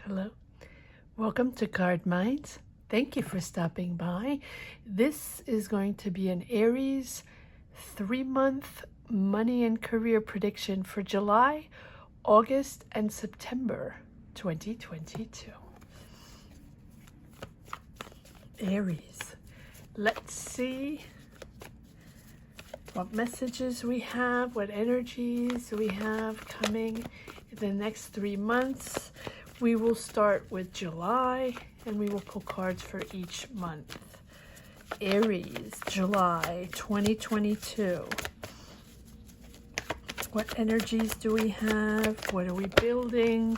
Hello, welcome to Card Minds. Thank you for stopping by. This is going to be an Aries 3-month money and career prediction for July, August, and September 2022. Aries, let's see what messages we have, what energies we have coming in the next 3 months. We will start with July and we will pull cards for each month. Aries, July 2022. What energies do we have? What are we building?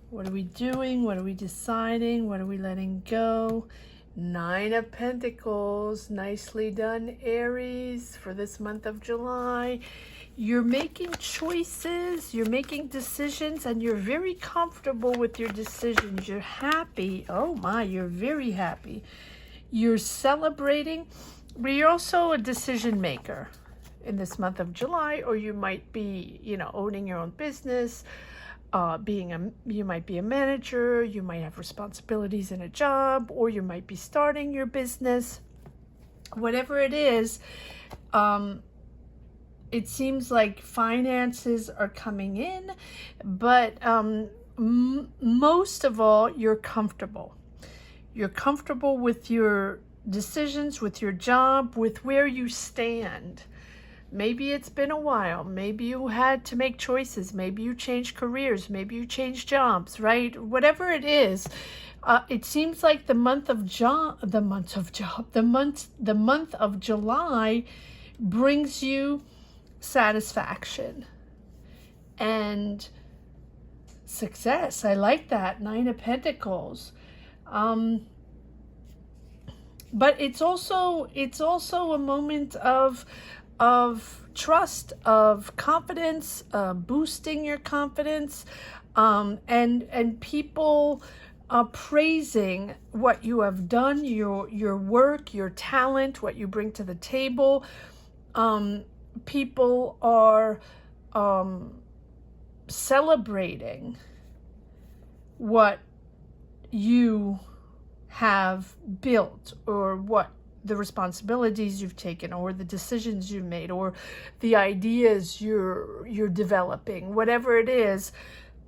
What are we doing? What are we deciding? What are we letting go? 9 of Pentacles. Nicely done, Aries, for this month of July. You're making choices, you're making decisions, and you're very comfortable with your decisions. You're happy. Oh my, you're very happy. You're celebrating, but you're also a decision maker in this month of July, or you might be, owning your own business, you might be a manager, you might have responsibilities in a job, or you might be starting your business. Whatever it is, it seems like finances are coming in, but most of all, you're comfortable. You're comfortable with your decisions, with your job, with where you stand. Maybe it's been a while. Maybe you had to make choices. Maybe you changed careers. Maybe you changed jobs, right? Whatever it is, it seems like the month of July brings you satisfaction and success. I like that. 9 of Pentacles. But it's also a moment of trust, of confidence, boosting your confidence, and people praising what you have done, your work, your talent, what you bring to the table. People are celebrating what you have built, or what the responsibilities you've taken, or the decisions you've made, or the ideas you're developing. Whatever it is,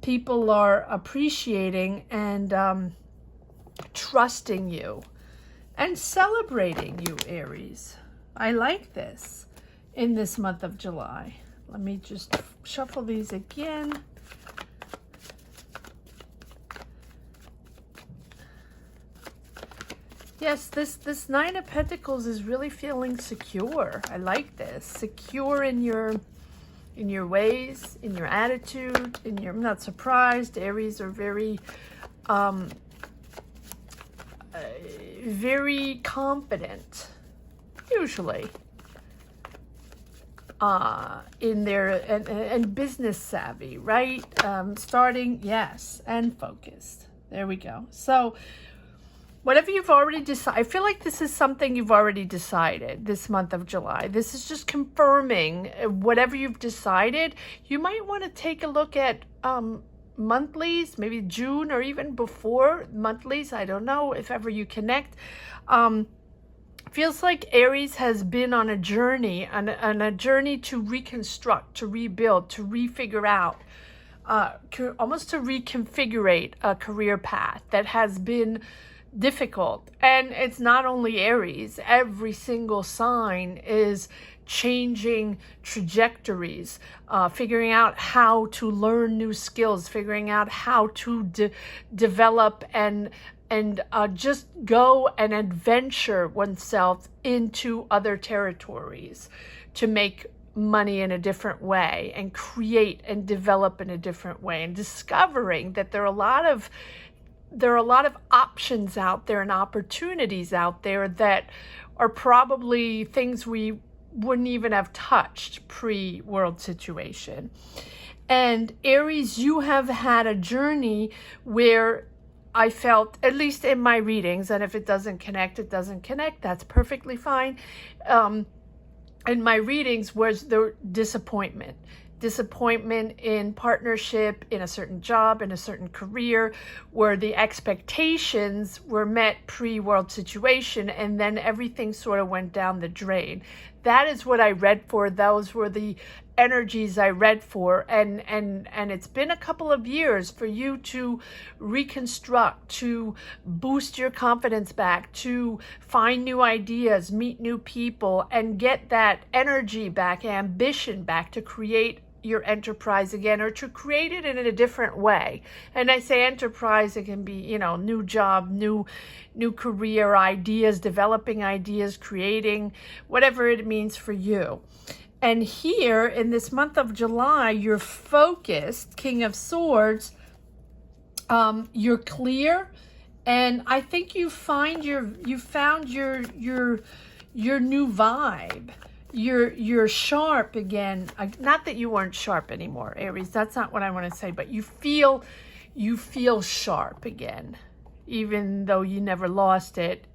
people are appreciating and trusting you and celebrating you, Aries. I like this in this month of July. Let me just shuffle these again. Yes, this 9 of Pentacles is really feeling secure. I like this. Secure in your ways, in your attitude, I'm not surprised. Aries are very very confident, usually, in their and business savvy, right? Starting, yes, and focused. There we go. So whatever you've already decided, I feel like this is something you've already decided this month of July. This is just confirming whatever you've decided. You might want to take a look at monthlies, maybe June or even before monthlies. I don't know, if ever you connect. Feels like Aries has been on a journey, on a journey to reconstruct, to rebuild, to refigure out, almost to reconfigure a career path that has been difficult. And it's not only Aries. Every single sign is changing trajectories, figuring out how to learn new skills, figuring out how to develop and just go and adventure oneself into other territories to make money in a different way and create and develop in a different way, and discovering that there are a lot of options out there and opportunities out there that are probably things we wouldn't even have touched pre-world situation. And Aries, you have had a journey where I felt, at least in my readings, and if it doesn't connect, it doesn't connect, that's perfectly fine. In my readings was the disappointment. disappointment in partnership, in a certain job, in a certain career, where the expectations were met pre-world situation, and then everything sort of went down the drain. That is what I read for. Those were the energies I read for, and it's been a couple of years for you to reconstruct, to boost your confidence back, to find new ideas, meet new people, and get that energy back, ambition back, to create your enterprise again, or to create it in a different way. And I say enterprise, it can be, you know, new job, new career, ideas, developing ideas, creating, whatever it means for you. And here in this month of July, you're focused, King of Swords, you're clear, and I think you found your new vibe. You're sharp again. Not that you weren't sharp anymore, Aries. That's not what I want to say, but you feel sharp again, even though you never lost it.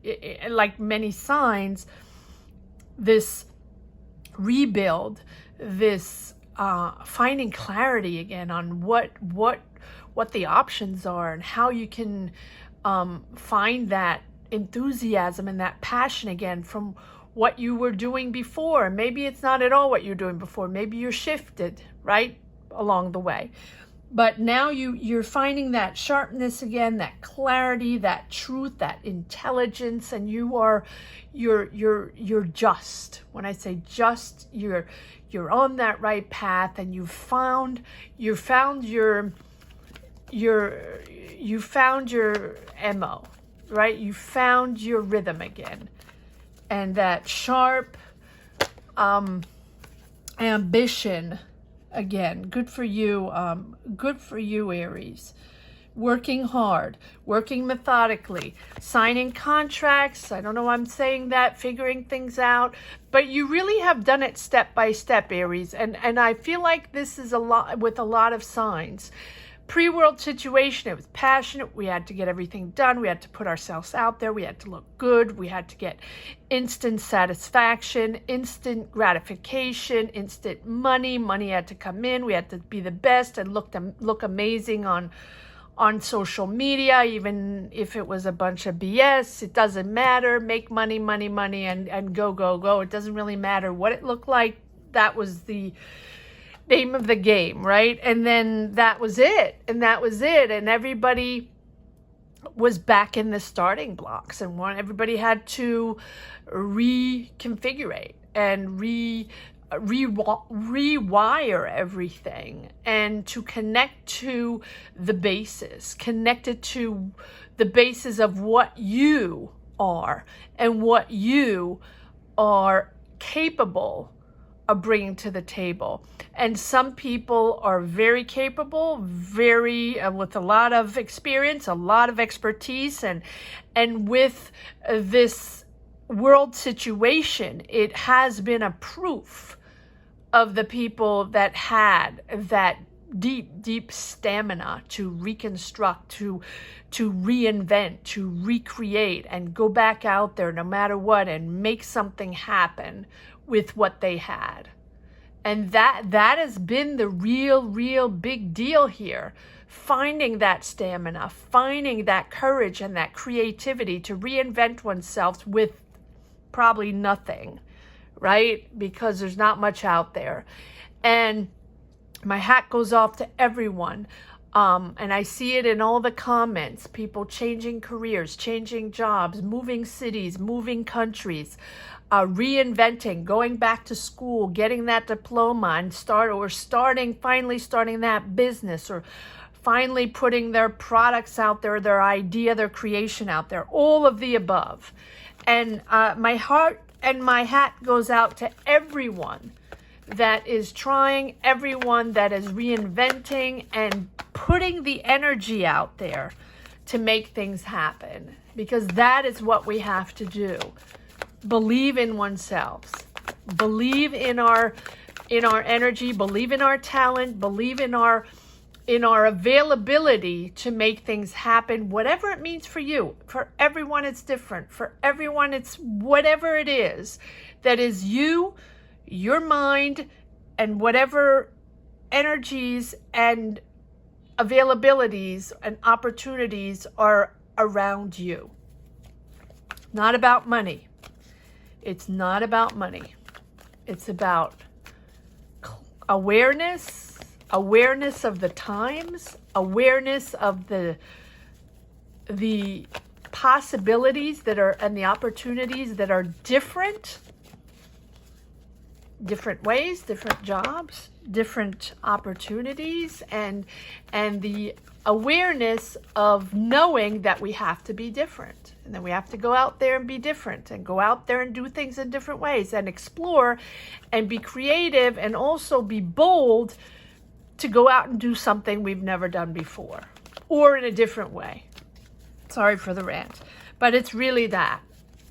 Like many signs, this rebuild, this finding clarity again on what the options are, and how you can find that enthusiasm and that passion again from what you were doing before. Maybe it's not at all what you're doing before. Maybe you're shifted right along the way. But now you're finding that sharpness again, that clarity, that truth, that intelligence, and you're just. When I say just, you're on that right path, and you found your MO, right? You found your rhythm again. And that sharp ambition again. Good for you. Good for you, Aries. Working hard, working methodically, signing contracts. I don't know why I'm saying that, figuring things out, but you really have done it step by step, Aries. And I feel like this is a lot with a lot of signs. Pre-world situation, it was passionate. We had to get everything done. We had to put ourselves out there. We had to look good. We had to get instant satisfaction, instant gratification, instant money. Money had to come in. We had to be the best and look amazing on social media, even if it was a bunch of BS. It doesn't matter. Make money, money, money, and go, go, go. It doesn't really matter what it looked like. That was the name of the game, right? And then that was it, and everybody was back in the starting blocks, and everybody had to reconfigure and rewire everything, and to connect to the basis, connected to the basis of what you are and what you are capable of bringing to the table. And some people are very capable, very with a lot of experience, a lot of expertise, and with this world situation, it has been a proof of the people that had that deep stamina to reconstruct, to reinvent, to recreate, and go back out there no matter what and make something happen with what they had. And that has been the real big deal here. Finding that stamina, finding that courage and that creativity to reinvent oneself with probably nothing, right? Because there's not much out there. And my hat goes off to everyone. And I see it in all the comments, people changing careers, changing jobs, moving cities, moving countries, reinventing, going back to school, getting that diploma, and finally starting that business, or finally putting their products out there, their idea, their creation out there, all of the above. And my heart and my hat goes out to everyone that is trying, everyone that is reinventing and putting the energy out there to make things happen, because that is what we have to do. Believe in oneself, believe in our energy, believe in our talent, believe in our availability to make things happen, whatever it means for you. For everyone it's different. For everyone it's whatever it is that is you, your mind, and whatever energies and availabilities and opportunities are around you. Not about money. It's not about money. It's about awareness of the times, awareness of the possibilities that are and the opportunities that are different ways, different jobs, different opportunities, and the awareness of knowing that we have to be different, and then we have to go out there and be different, and go out there and do things in different ways, and explore and be creative, and also be bold to go out and do something we've never done before, or in a different way. Sorry for the rant, but it's really that.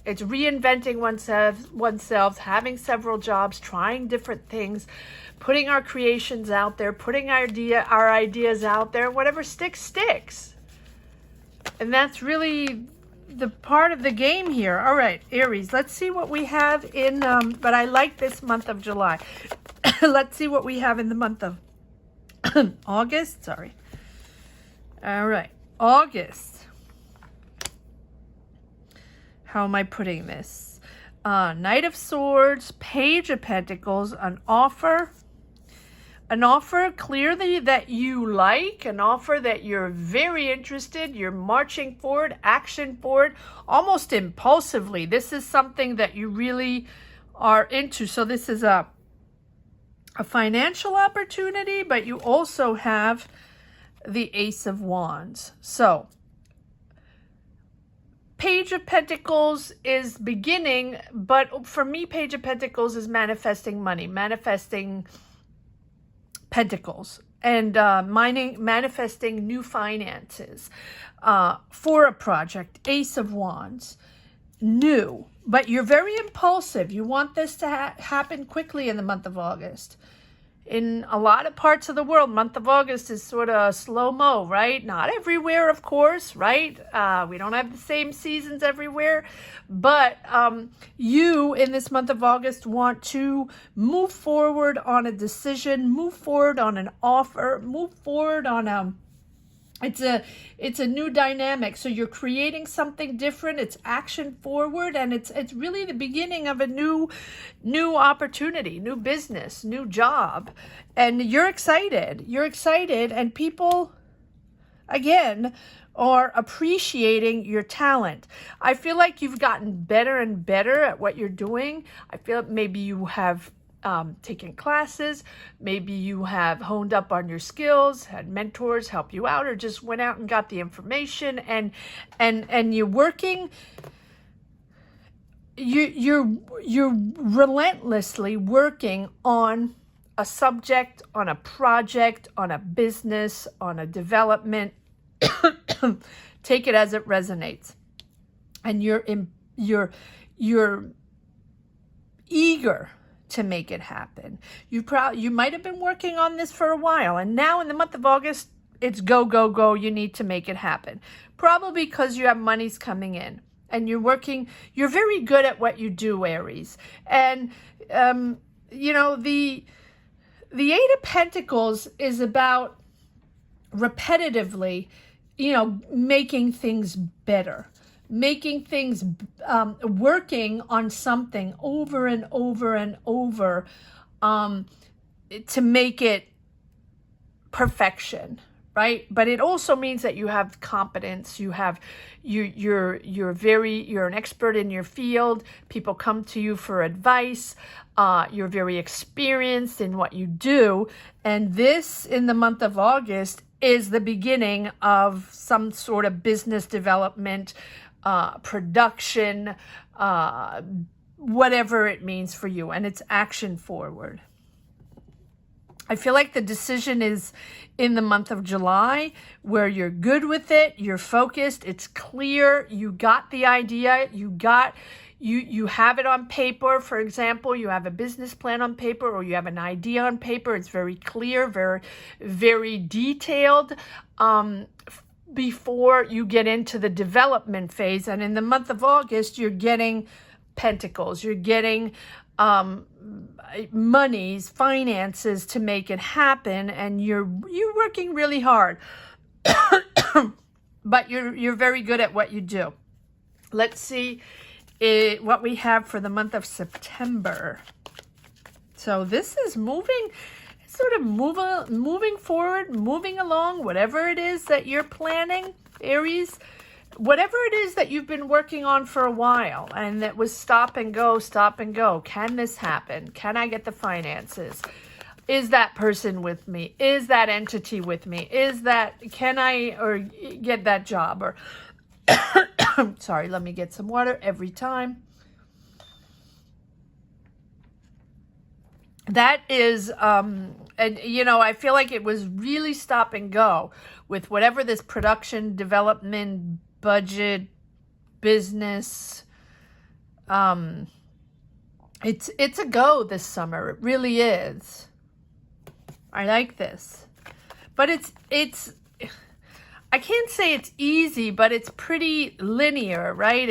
It's reinventing oneself, having several jobs, trying different things, putting our creations out there, putting our ideas out there. Whatever sticks. And that's really the part of the game here. All right, Aries, let's see what we have in, but I like this month of July. Let's see what we have in the month of August. Sorry. All right, August. How am I putting this? Knight of Swords, Page of Pentacles, an offer clearly that you like, an offer that you're very interested, you're marching forward, action forward, almost impulsively. This is something that you really are into. So this is a financial opportunity, but you also have the Ace of Wands. So Page of Pentacles is beginning, but for me, Page of Pentacles is manifesting money, manifesting pentacles, and manifesting new finances for a project. Ace of Wands, new, but you're very impulsive. You want this to happen quickly in the month of August. In a lot of parts of the world, month of August is sort of slow-mo, right? Not everywhere, of course, right? We don't have the same seasons everywhere. But you, in this month of August, want to move forward on a decision, move forward on an offer, move forward on it's a new dynamic. So you're creating something different. It's action forward, and it's really the beginning of a new opportunity, new business, new job. And you're excited. You're excited, and people, again, are appreciating your talent. I feel like you've gotten better and better at what you're doing. I feel maybe you have taken classes, maybe you have honed up on your skills, had mentors help you out, or just went out and got the information, and you're working. You're relentlessly working on a subject, on a project, on a business, on a development. Take it as it resonates, and you're eager to make it happen. You might have been working on this for a while, and now in the month of August, it's go, go, go. You need to make it happen. Probably because you have monies coming in, and you're very good at what you do, Aries. And, you know, the Eight of Pentacles is about repetitively, you know, making things better. Making things, working on something over and over and over to make it perfection, right? But it also means that you have competence. You're an expert in your field. People come to you for advice. You're very experienced in what you do. And this, in the month of August, is the beginning of some sort of business development, production, whatever it means for you, and it's action forward. I feel like the decision is in the month of July, where you're good with it, you're focused, it's clear, you got the idea, you have it on paper. For example, you have a business plan on paper, or you have an idea on paper. It's very clear, very, very detailed, before you get into the development phase. And in the month of August, you're getting pentacles, you're getting monies, finances to make it happen, and you're working really hard. But you're very good at what you do. Let's see what we have for the month of September. So this is moving, sort of moving forward, moving along, whatever it is that you're planning, Aries. Whatever it is that you've been working on for a while and that was stop and go, stop and go. Can this happen? Can I get the finances? Is that person with me? Is that entity with me? Can I or get that job? Or sorry, let me get some water every time. That is, and I feel like it was really stop and go with whatever this production, development, budget, business. It's a go this summer. It really is. I like this, but it's I can't say it's easy, but it's pretty linear, right?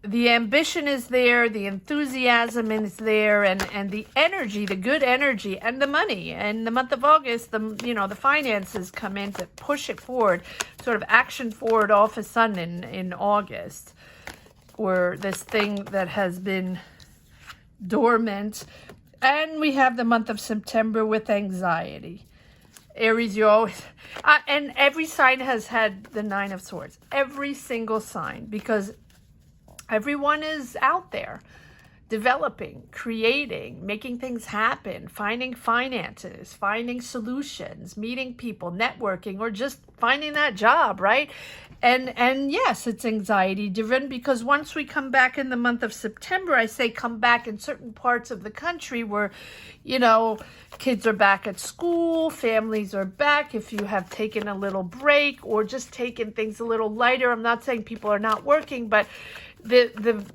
The ambition is there, the enthusiasm is there, and the energy, the good energy, and the money. And the month of August, the finances come in to push it forward, sort of action forward all of a sudden in August, or this thing that has been dormant. And we have the month of September with anxiety. Aries, you always, and every sign has had the Nine of Swords. Every single sign, because everyone is out there developing, creating, making things happen, finding finances, finding solutions, meeting people, networking, or just finding that job, right? And yes, it's anxiety driven, because once we come back in the month of September, I say come back in certain parts of the country where, kids are back at school, families are back. If you have taken a little break or just taken things a little lighter, I'm not saying people are not working, but the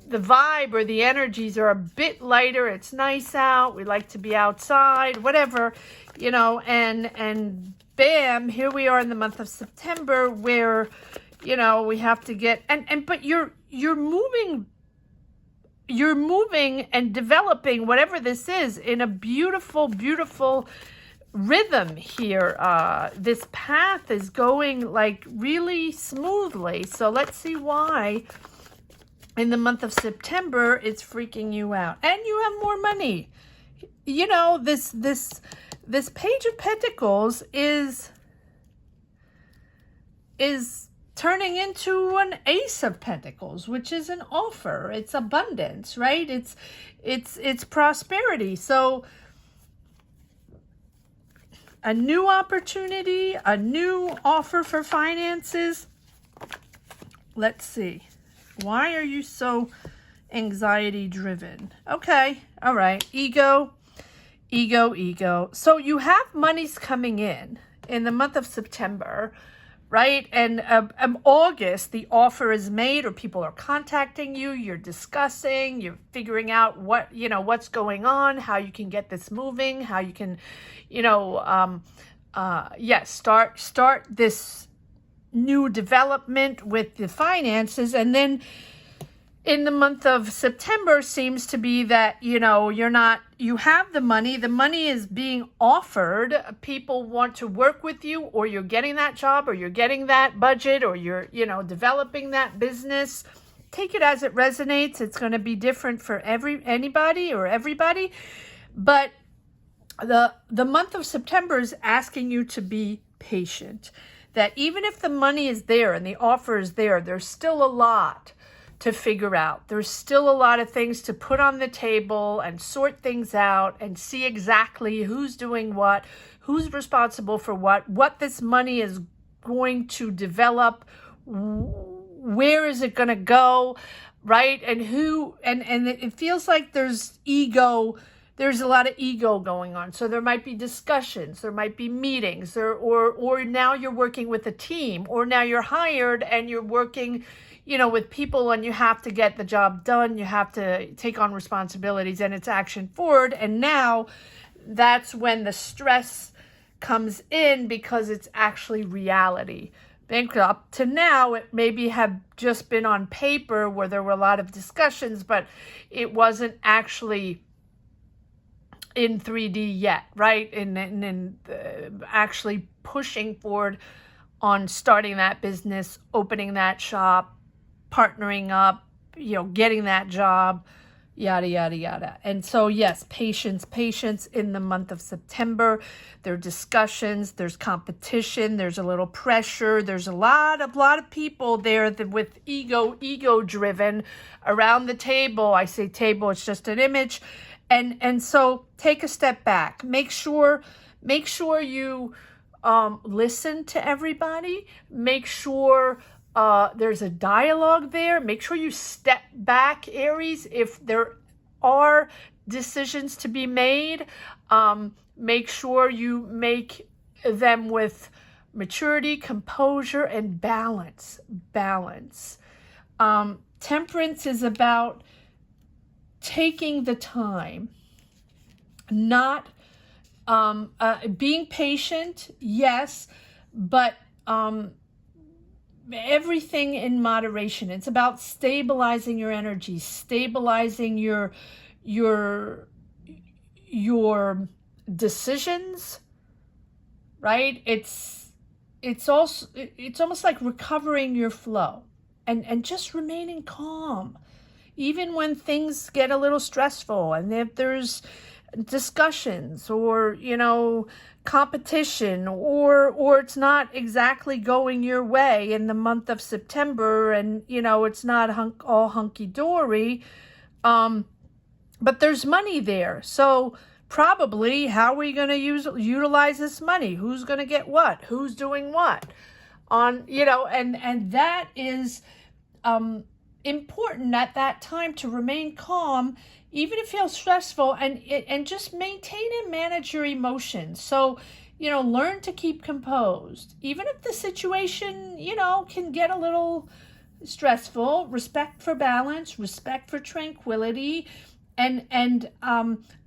vibe or the energies are a bit lighter. It's nice out. We like to be outside, whatever, and bam, here we are in the month of September where, we have to get, but you're moving and developing whatever this is in a beautiful, beautiful rhythm here. This path is going like really smoothly. So let's see why in the month of September it's freaking you out, and you have more money. This Page of Pentacles is turning into an Ace of Pentacles, which is an offer. It's abundance, right? It's prosperity. So a new opportunity, a new offer for finances. Let's see. Why are you so anxiety driven? Okay. All right. Ego. So you have monies coming in the month of September, right? And August, the offer is made, or people are contacting you. You're discussing, you're figuring out what's going on, how you can get this moving, how you can, start this new development with the finances. And then in the month of September seems to be that, you have the money is being offered. People want to work with you, or you're getting that job, or you're getting that budget, or you're, developing that business. Take it as it resonates. It's going to be different for anybody or everybody. But the month of September is asking you to be patient. That even if the money is there and the offer is there, there's still a lot to figure out. There's still a lot of things to put on the table and sort things out and see exactly who's doing what, who's responsible for what this money is going to develop, where is it going to go, right? And and it feels like there's a lot of ego going on. So there might be discussions, there might be meetings, or now you're working with a team, or now you're hired and you're working with people, and you have to get the job done. You have to take on responsibilities, and it's action forward. And now that's when the stress comes in, because it's actually reality. Up to now, it maybe have just been on paper where there were a lot of discussions, but it wasn't actually in 3D yet, right? And actually pushing forward on starting that business, opening that shop, partnering up, getting that job, yada, yada, yada. And so, yes, patience in the month of September. There are discussions, there's competition, there's a little pressure. There's a lot of people there with ego driven around the table. I say table, it's just an image. And so take a step back. Make sure you listen to everybody. Make sure there's a dialogue there. Make sure you step back, Aries. If there are decisions to be made, make sure you make them with maturity, composure, and balance. Temperance is about taking the time, not being patient, yes, but everything in moderation. It's about stabilizing your energy, stabilizing your decisions, right? It's almost like recovering your flow and just remaining calm, even when things get a little stressful, and if there's discussions or competition, or it's not exactly going your way in the month of September, and it's not all hunky-dory, but there's money there. So probably, how are we going to utilize this money? Who's going to get what? Who's doing what? And that is important at that time, to remain calm, even if it feels stressful, and just maintain and manage your emotions. So, learn to keep composed, even if the situation, can get a little stressful. Respect for balance, respect for tranquility, and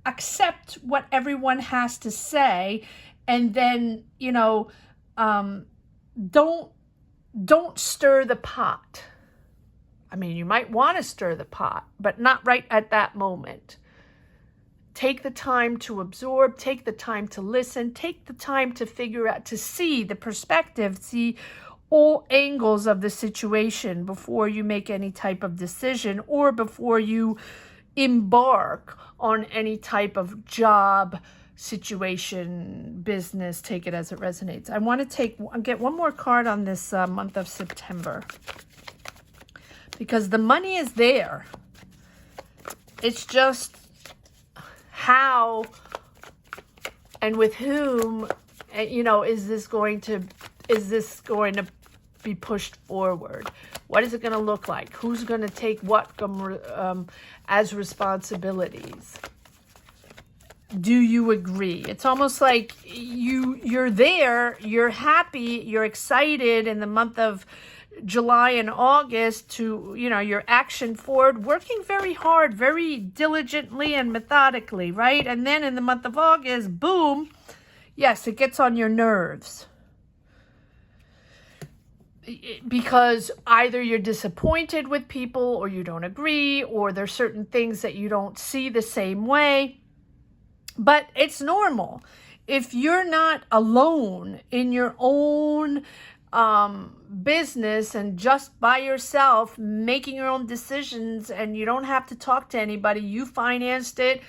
accept what everyone has to say, and then don't stir the pot. I mean, you might want to stir the pot, but not right at that moment. Take the time to absorb, take the time to listen, take the time to figure out, to see the perspective, see all angles of the situation before you make any type of decision, or before you embark on any type of job, situation, business. Take it as it resonates. I want to get one more card on this month of September, because the money is there. It's just how and with whom, is this going to be pushed forward? What is it going to look like? Who's going to take what as responsibilities? Do you agree? It's almost like you're there, you're happy, you're excited in the month of July and August to, your action forward, working very hard, very diligently and methodically, right? And then in the month of August, boom, yes, it gets on your nerves. Because either you're disappointed with people, or you don't agree, or there's certain things that you don't see the same way. But it's normal. If you're not alone in your own business and just by yourself making your own decisions, and you don't have to talk to anybody, you financed it,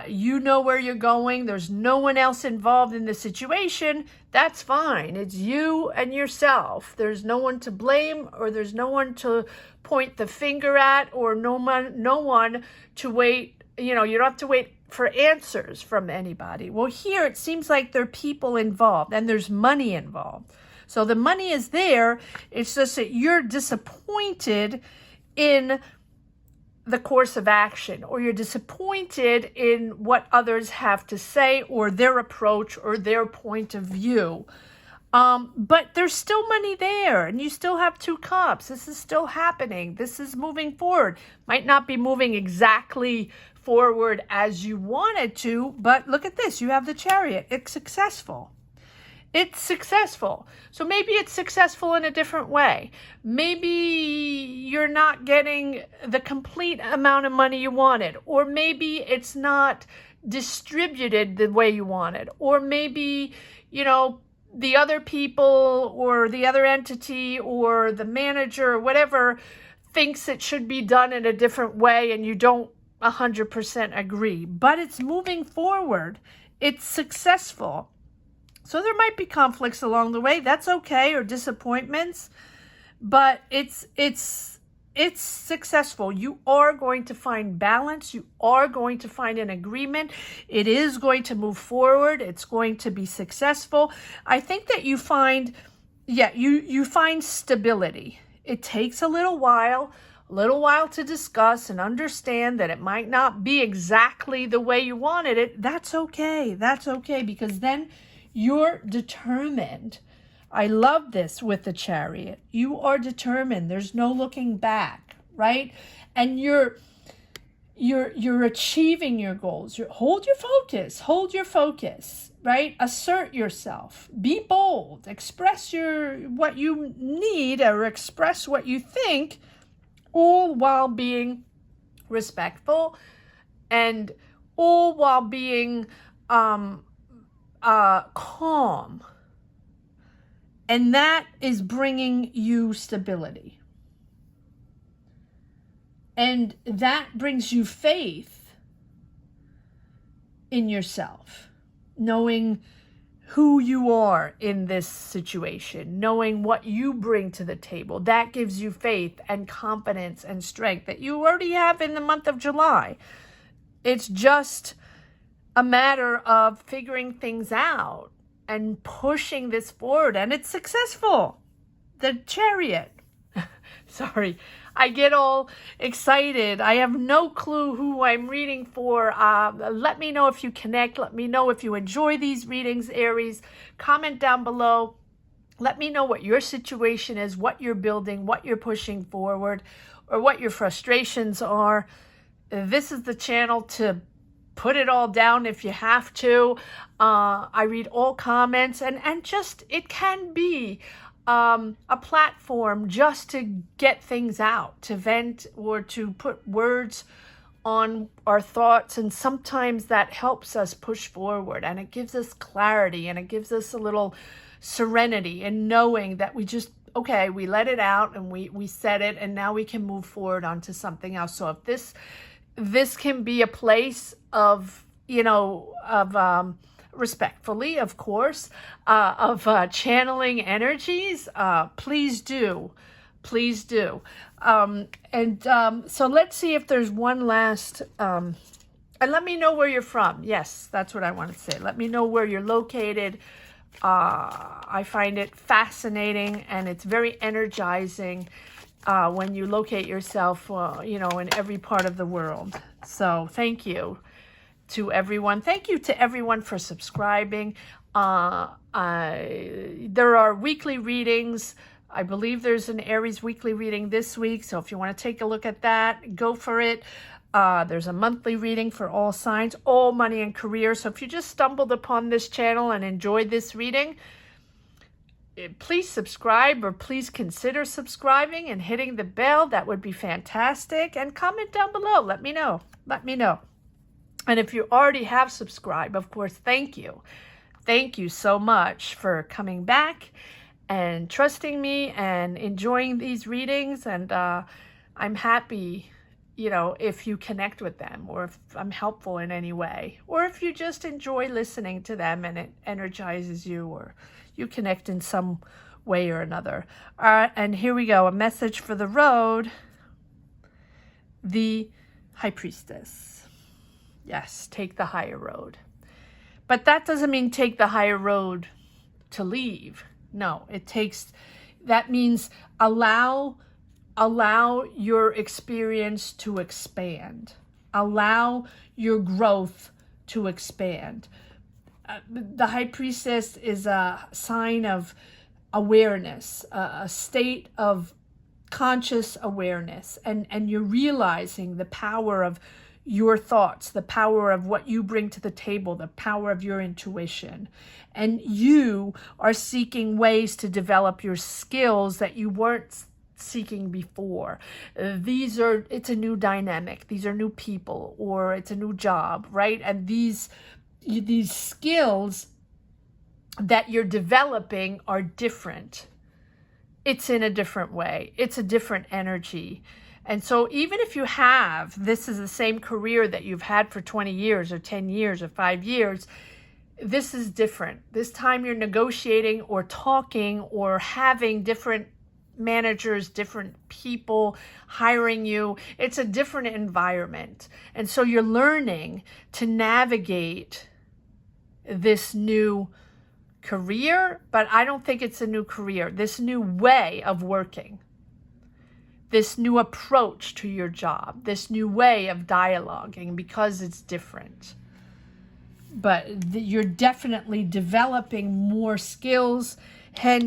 you know where you're going, there's no one else involved in the situation, that's fine. It's you and yourself. There's no one to blame, or there's no one to point the finger at, or no one to wait. You don't have to wait for answers from anybody. Well, here it seems like there are people involved, and there's money involved. So the money is there. It's just that you're disappointed in the course of action, or you're disappointed in what others have to say, or their approach, or their point of view. But there's still money there, and you still have 2 cups. This is still happening. This is moving forward. Might not be moving exactly forward as you wanted to, but look at this. You have the Chariot. It's successful. it's successful. So maybe it's successful in a different way. Maybe you're not getting the complete amount of money you wanted, or maybe it's not distributed the way you wanted, or maybe, you know, the other people or the other entity or the manager or whatever thinks it should be done in a different way and you don't 100% agree, but it's moving forward. It's successful. So there might be conflicts along the way. That's okay, or disappointments, but it's successful. You are going to find balance. You are going to find an agreement. It is going to move forward. It's going to be successful. I think that you find, you find stability. It takes a little while to discuss and understand that it might not be exactly the way you wanted it. That's okay. That's okay, because then you're determined. I love this with the Chariot. You are determined. There's no looking back, right? And you're achieving your goals. Hold your focus, right? Assert yourself. Be bold. Express what you need, or express what you think, all while being respectful, and all while being calm. And that is bringing you stability. And that brings you faith in yourself, knowing who you are in this situation, knowing what you bring to the table. That gives you faith and confidence and strength that you already have in the month of July. It's just a matter of figuring things out and pushing this forward, and it's successful. The Chariot. Sorry, I get all excited. I have no clue who I'm reading for. Let me know if you connect. Let me know if you enjoy these readings, Aries. Comment down below. Let me know what your situation is, what you're building, what you're pushing forward, or what your frustrations are. This is the channel to put it all down if you have to. I read all comments, and just, it can be a platform just to get things out, to vent, or to put words on our thoughts. And sometimes that helps us push forward, and it gives us clarity, and it gives us a little serenity, and knowing that we just, okay, we let it out and we said it, and now we can move forward onto something else. So if this can be a place of, you know, of respectfully, of course, of channeling energies, please do. So let's see if there's one last, and let me know where you're from. Yes, that's what I want to say. Let me know where you're located. I find it fascinating, and it's very energizing when you locate yourself, you know, in every part of the world. So thank you to everyone. Thank you to everyone for subscribing. There are weekly readings. I believe there's an Aries weekly reading this week. So if you want to take a look at that, go for it. There's a monthly reading for all signs, all money and career. So if you just stumbled upon this channel and enjoyed this reading, please subscribe, or please consider subscribing and hitting the bell. That would be fantastic. And comment down below. Let me know. And if you already have subscribed, of course, thank you. Thank you so much for coming back and trusting me and enjoying these readings. And I'm happy, you know, if you connect with them, or if I'm helpful in any way, or if you just enjoy listening to them and it energizes you, or you connect in some way or another. All right, and here we go. A message for the road. The High Priestess. Yes, take the higher road. But that doesn't mean take the higher road to leave. No, that means allow your experience to expand. Allow your growth to expand. The High Priestess is a sign of awareness, a state of conscious awareness, and you're realizing the power of your thoughts, the power of what you bring to the table, the power of your intuition. And you are seeking ways to develop your skills that you weren't seeking before. It's a new dynamic. These are new people, or it's a new job, right? And these skills that you're developing are different. It's in a different way. It's a different energy. And so even if this is the same career that you've had for 20 years or 10 years or 5 years, this is different. This time you're negotiating or talking or having different managers, different people hiring you. It's a different environment. And so you're learning to navigate this new career, but I don't think it's a new career. This new way of working, this new approach to your job, this new way of dialoguing, because it's different. But you're definitely developing more skills, hence